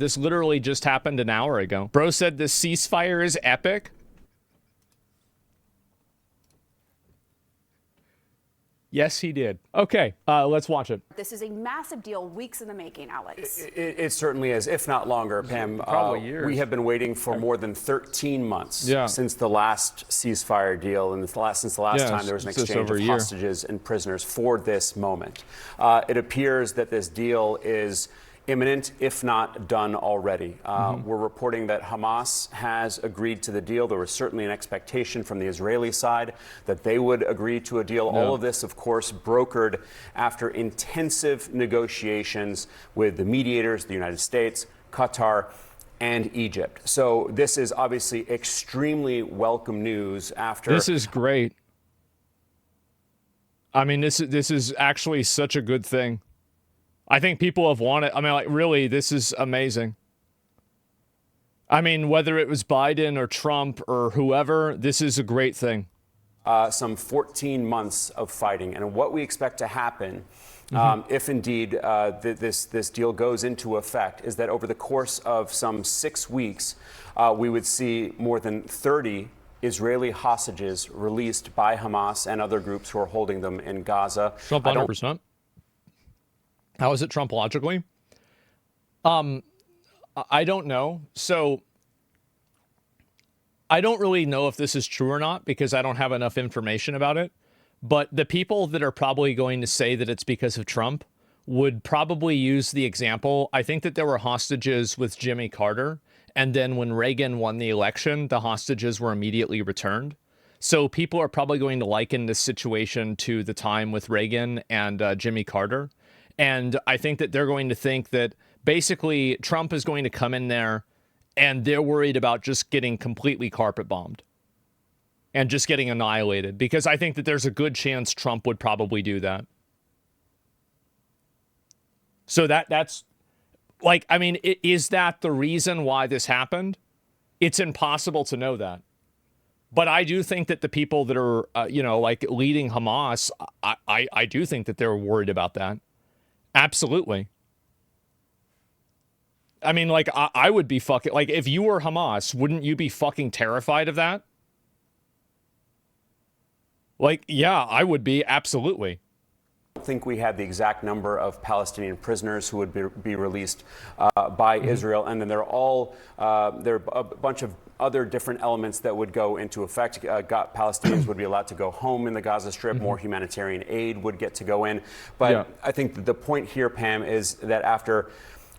This literally just happened an hour ago. Bro said this ceasefire is epic. Yes, he did. Okay, let's watch it. This is a massive deal, weeks in the making, Alex. It certainly is, if not longer, Pam. Probably years. We have been waiting for more than 13 months since the last ceasefire deal, and since the last time there was an exchange of hostages and prisoners for this moment. It appears that this deal is imminent, if not done already. We're reporting that Hamas has agreed to the deal. There was certainly an expectation from the Israeli side that they would agree to a deal. All of this, of course, brokered after intensive negotiations with the mediators, the United States, Qatar, and Egypt. So this is obviously extremely welcome news after... This is great. I mean, this is actually such a good thing. I think people have wanted, I mean, like, really, this is amazing. I mean, whether it was Biden or Trump or whoever, this is a great thing. Some 14 months of fighting. And what we expect to happen, if indeed this deal goes into effect, is that over the course of some 6 weeks, we would see more than 30 Israeli hostages released by Hamas and other groups who are holding them in Gaza. Trump 100%. How is it Trump logically? I don't know. So I don't really know if this is true or not because I don't have enough information about it. But the people that are probably going to say that it's because of Trump would probably use the example. I think that there were hostages with Jimmy Carter. And then when Reagan won the election, the hostages were immediately returned. So people are probably going to liken this situation to the time with Reagan and Jimmy Carter. And I think that they're going to think that basically Trump is going to come in there and they're worried about just getting completely carpet bombed and just getting annihilated, because I think that there's a good chance Trump would probably do that. So that's like, I mean, is that the reason why this happened? It's impossible to know that. But I do think that the people that are, like leading Hamas, I do think that they're worried about that. Absolutely. I mean, like, I would be fucking... Like, if you were Hamas, wouldn't you be fucking terrified of that? Like, yeah, I would be. Absolutely. I think we had the exact number of Palestinian prisoners who would be released by Israel. And then there are a bunch of other different elements that would go into effect. Palestinians would be allowed to go home in the Gaza Strip. More humanitarian aid would get to go in. But I think that the point here, Pam, is that after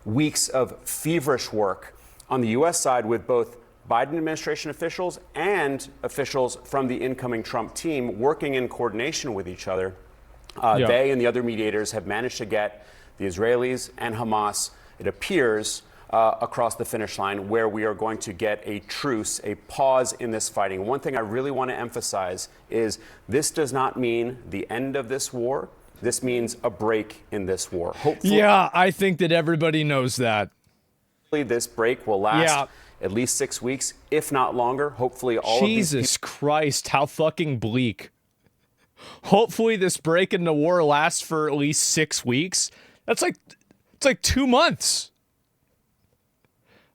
weeks of feverish work on the U.S. side with both Biden administration officials and officials from the incoming Trump team working in coordination with each other, they and the other mediators have managed to get the Israelis and Hamas, it appears, across the finish line, where we are going to get a truce, a pause in this fighting. One thing I really want to emphasize is this does not mean the end of this war. This means a break in this war. Hopefully, yeah, I think that everybody knows that. This break will last at least 6 weeks, if not longer. Hopefully all of these Jesus Christ, how fucking bleak. Hopefully this break in the war lasts for at least 6 weeks. It's like 2 months.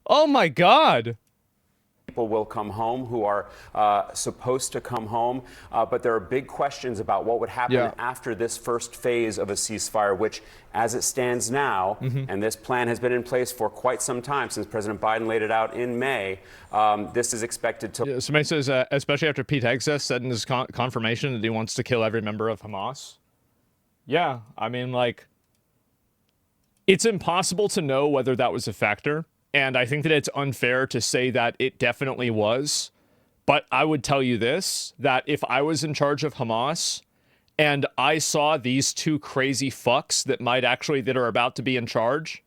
Oh my God. People will come home who are supposed to come home, but there are big questions about what would happen after this first phase of a ceasefire, which, as it stands now, and this plan has been in place for quite some time since President Biden laid it out in May, this is expected to... Somebody says, especially after Pete Hegseth said in his confirmation that he wants to kill every member of Hamas. Yeah, I mean, like, it's impossible to know whether that was a factor. And I think that it's unfair to say that it definitely was. But I would tell you this, that if I was in charge of Hamas and I saw these two crazy fucks that are about to be in charge,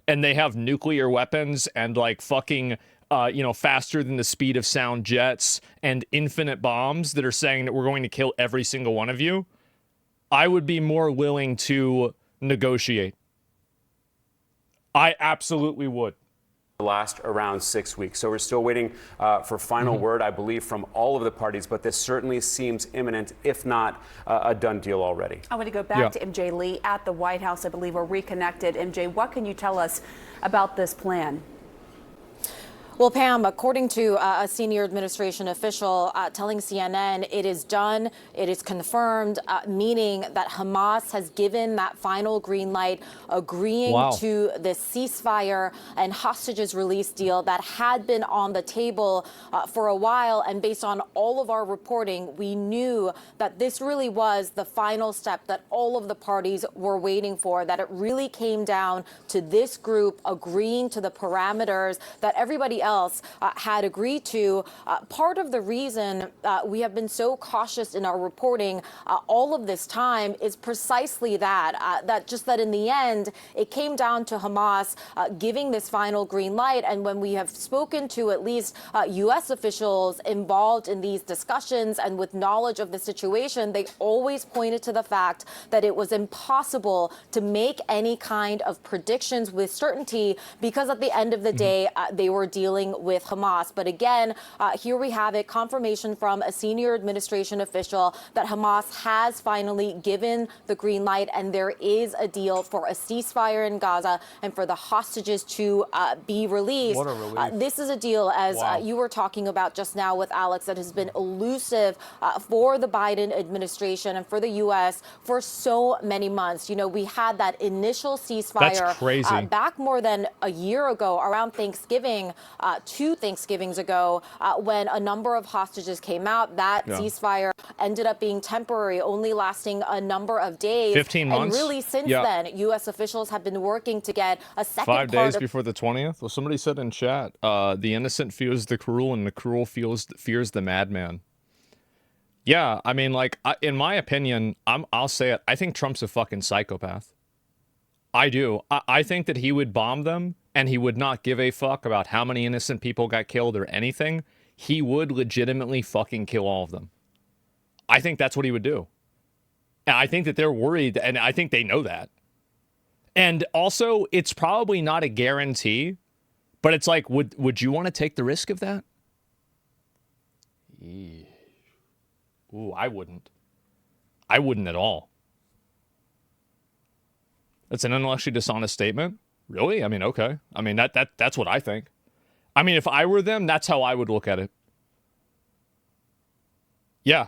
and they have nuclear weapons and like fucking, faster than the speed of sound jets and infinite bombs that are saying that we're going to kill every single one of you, I would be more willing to negotiate. I absolutely would. last around 6 weeks. So we're still waiting for final word, I believe, from all of the parties, but this certainly seems imminent, if not a done deal already. I want to go back to MJ Lee at the White House. I believe we're reconnected. MJ, what can you tell us about this plan? Well, Pam, according to a senior administration official telling CNN, it is done, it is confirmed, meaning that Hamas has given that final green light, agreeing to the ceasefire and hostages release deal that had been on the table for a while. And based on all of our reporting, we knew that this really was the final step that all of the parties were waiting for, that it really came down to this group agreeing to the parameters that everybody else had agreed to. Part of the reason we have been so cautious in our reporting all of this time is precisely that, that in the end, it came down to Hamas giving this final green light. And when we have spoken to at least U.S. officials involved in these discussions and with knowledge of the situation, they always pointed to the fact that it was impossible to make any kind of predictions with certainty because at the end of the day, they were dealing with Hamas. But again, here we have it, confirmation from a senior administration official that Hamas has finally given the green light and there is a deal for a ceasefire in Gaza and for the hostages to be released. What a relief. This is a deal, as you were talking about just now with Alex, that has been elusive for the Biden administration and for the U.S. for so many months. You know, we had that initial ceasefire back more than a year ago, around Thanksgiving, 2 Thanksgivings ago, when a number of hostages came out. That ceasefire ended up being temporary, only lasting a number of days. 15 months. And really, since then, U.S. officials have been working to get a second 5 days before the 20th. Well, somebody said in chat, the innocent fears the cruel and the cruel fears the madman. Yeah, I mean, like, in my opinion, I'll say it. I think Trump's a fucking psychopath. I do. I think that he would bomb them and he would not give a fuck about how many innocent people got killed or anything. He would legitimately fucking kill all of them. I think that's what he would do. And I think that they're worried, and I think they know that. And also, it's probably not a guarantee, but it's like, would you want to take the risk of that? Ooh, I wouldn't. I wouldn't at all. That's an intellectually dishonest statement. Really? I mean, okay. I mean, that's what I think. I mean, if I were them, that's how I would look at it. Yeah.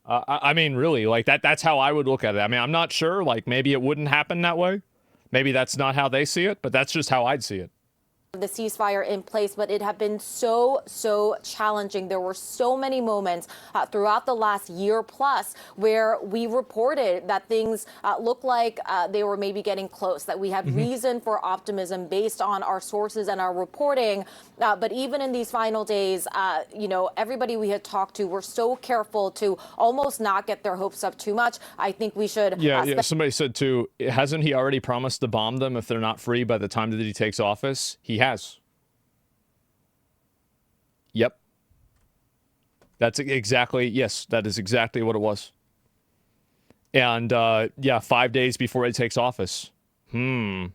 I mean, really, like that's how I would look at it. I mean, I'm not sure, like maybe it wouldn't happen that way. Maybe that's not how they see it, but that's just how I'd see it. The ceasefire in place, but it had been so challenging. There were so many moments throughout the last year plus where we reported that things looked like they were maybe getting close, that we had reason for optimism based on our sources and our reporting. But even in these final days, you know, everybody we had talked to were so careful to almost not get their hopes up too much. I think we should. Yeah. Somebody said too, hasn't he already promised to bomb them if they're not free by the time that he takes office? He has. Yep. That's exactly, yes, that is exactly what it was. And, yeah, 5 days before he takes office. And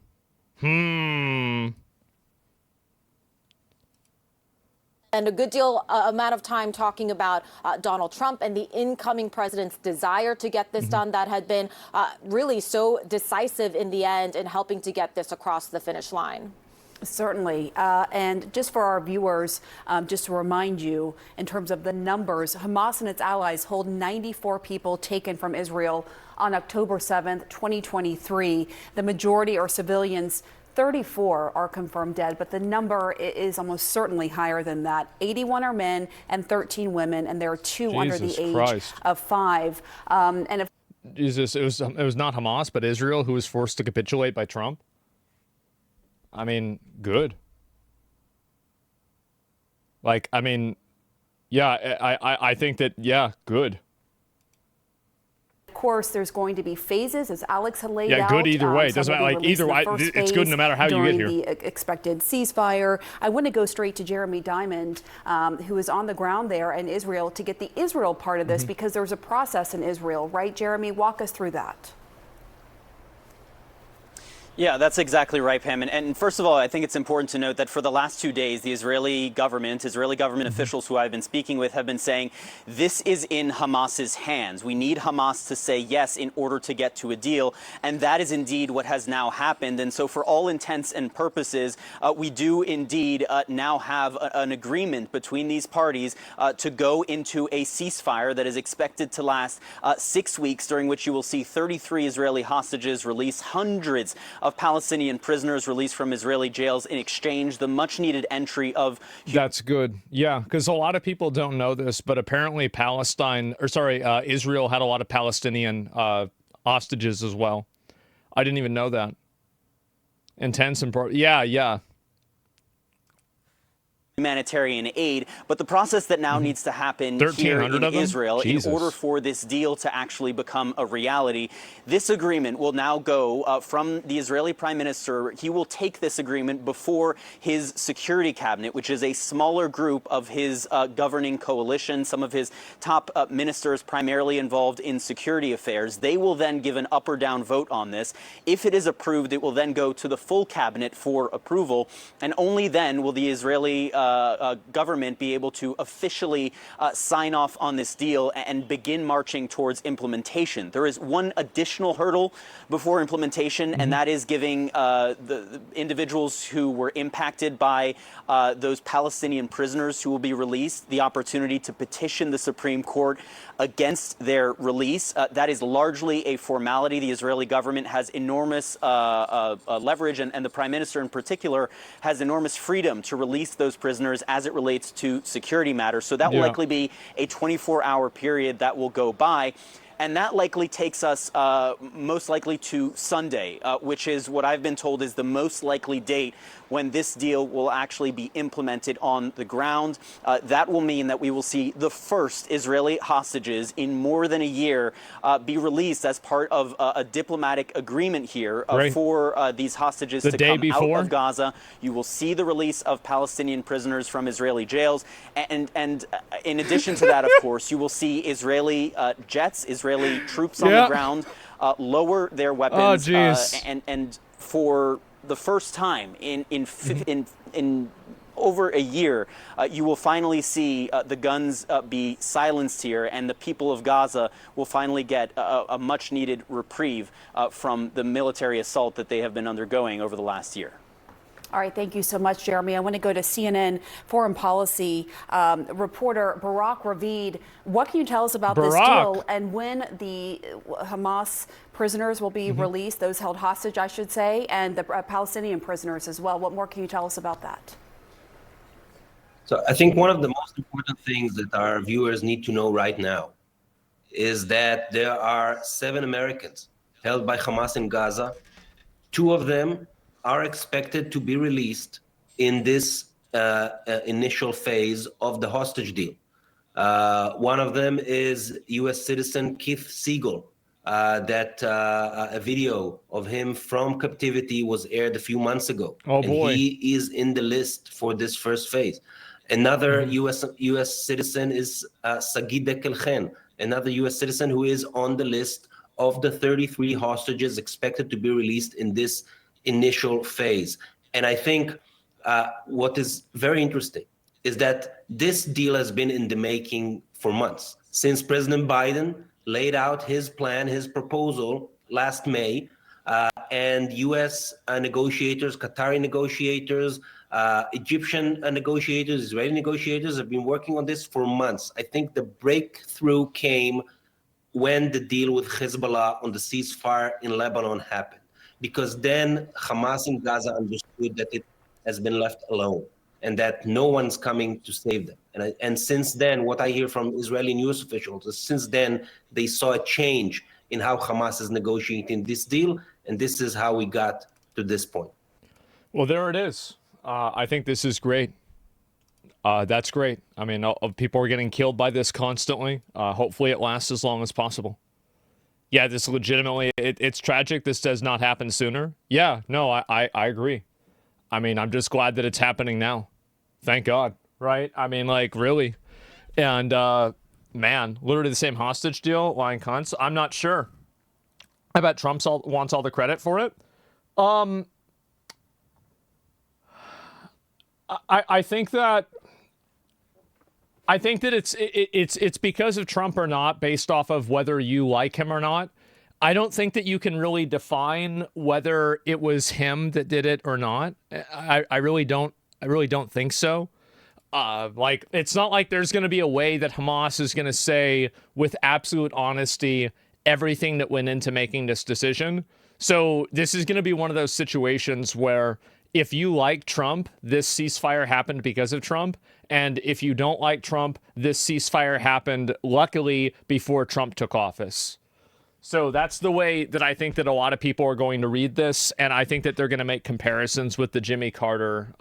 a good deal amount of time talking about Donald Trump and the incoming president's desire to get this done that had been really so decisive in the end in helping to get this across the finish line. Certainly. And just for our viewers, just to remind you, in terms of the numbers, Hamas and its allies hold 94 people taken from Israel on October 7th, 2023. The majority are civilians. 34 are confirmed dead, but the number is almost certainly higher than that. 81 are men and 13 women, and there are 2 under the age of 5. And if Jesus, it was not Hamas, but Israel who was forced to capitulate by Trump. I mean, good. Like, I mean, yeah, I think that, yeah, good. Of course, there's going to be phases, as Alex had laid out. Yeah, good either way. It doesn't matter, like, either way, it's good no matter how you get here. During the expected ceasefire. I want to go straight to Jeremy Diamond, who is on the ground there in Israel, to get the Israel part of this, because there's a process in Israel, right, Jeremy? Walk us through that. Yeah, that's exactly right, Pam. And first of all, I think it's important to note that for the last 2 days, the Israeli government officials who I've been speaking with have been saying this is in Hamas's hands. We need Hamas to say yes in order to get to a deal. And that is indeed what has now happened. And so for all intents and purposes, we do indeed now have an agreement between these parties to go into a ceasefire that is expected to last 6 weeks, during which you will see 33 Israeli hostages released, hundreds of Palestinian prisoners released from Israeli jails in exchange, the much-needed entry of... That's good. Yeah, because a lot of people don't know this, but apparently Israel had a lot of Palestinian hostages as well. I didn't even know that. Intense and... Yeah. Humanitarian aid, but the process that now needs to happen here in Israel in order for this deal to actually become a reality, this agreement will now go from the Israeli Prime Minister. He will take this agreement before his security cabinet, which is a smaller group of his governing coalition, some of his top ministers primarily involved in security affairs. They will then give an up or down vote on this. If it is approved, it will then go to the full cabinet for approval, and only then will the Israeli government be able to officially sign off on this deal and begin marching towards implementation. There is one additional hurdle before implementation, and that is giving the individuals who were impacted by those Palestinian prisoners who will be released the opportunity to petition the Supreme Court against their release. That is largely a formality. The Israeli government has enormous leverage, and the Prime Minister in particular has enormous freedom to release those prisoners as it relates to security matters. So that will likely be a 24-hour period that will go by. And that likely takes us most likely to Sunday, which is what I've been told is the most likely date when this deal will actually be implemented on the ground. That will mean that we will see the first Israeli hostages in more than a year be released as part of a diplomatic agreement here for these hostages to come out of Gaza. You will see the release of Palestinian prisoners from Israeli jails. And in addition to that, of course, you will see Israeli jets, Israeli troops on the ground lower their weapons. And for the first time in over a year, you will finally see the guns be silenced here, and the people of Gaza will finally get a much-needed reprieve from the military assault that they have been undergoing over the last year. All right, thank you so much, Jeremy. I want to go to CNN foreign policy reporter Barak Ravid. What can you tell us about this deal and when the Hamas prisoners will be released, those held hostage, I should say, and the Palestinian prisoners as well? What more can you tell us about that? So I think one of the most important things that our viewers need to know right now is that there are 7 Americans held by Hamas in Gaza. 2 of them are expected to be released in this initial phase of the hostage deal. One of them is U.S. citizen Keith Siegel. That a video of him from captivity was aired a few months ago. Oh, boy. And he is in the list for this first phase. Another U.S. citizen is Sagidek El-Khen, another U.S. citizen who is on the list of the 33 hostages expected to be released in this initial phase. And I think what is very interesting is that this deal has been in the making for months, since President Biden laid out his plan, his proposal last May, and U.S. negotiators, Qatari negotiators, Egyptian negotiators, Israeli negotiators have been working on this for months. I think the breakthrough came when the deal with Hezbollah on the ceasefire in Lebanon happened, because then Hamas in Gaza understood that it has been left alone and that no one's coming to save them. And since then, what I hear from Israeli news officials is since then, they saw a change in how Hamas is negotiating this deal, and this is how we got to this point. Well, there it is. I think this is great. That's great. I mean, people are getting killed by this constantly. Hopefully it lasts as long as possible. Yeah, this legitimately, it's tragic this does not happen sooner. Yeah, no, I agree. I mean, I'm just glad that it's happening now. Thank God, right? I mean, like, really. And, man, literally the same hostage deal, lying cunts. I'm not sure. I bet Trump wants all the credit for it. I think that it's because of Trump or not, based off of whether you like him or not. I don't think that you can really define whether it was him that did it or not. I really don't think so. Like, it's not like there's going to be a way that Hamas is going to say with absolute honesty everything that went into making this decision. So this is going to be one of those situations where if you like Trump, this ceasefire happened because of Trump. And if you don't like Trump, this ceasefire happened, luckily, before Trump took office. So that's the way that I think that a lot of people are going to read this. And I think that they're going to make comparisons with the Jimmy Carter,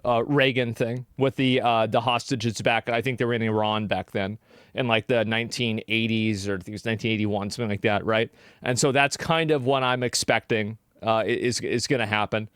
Reagan thing with the hostages back. I think they were in Iran back then in like the 1980s, or I think it was 1981, something like that, right? And so that's kind of what I'm expecting is going to happen.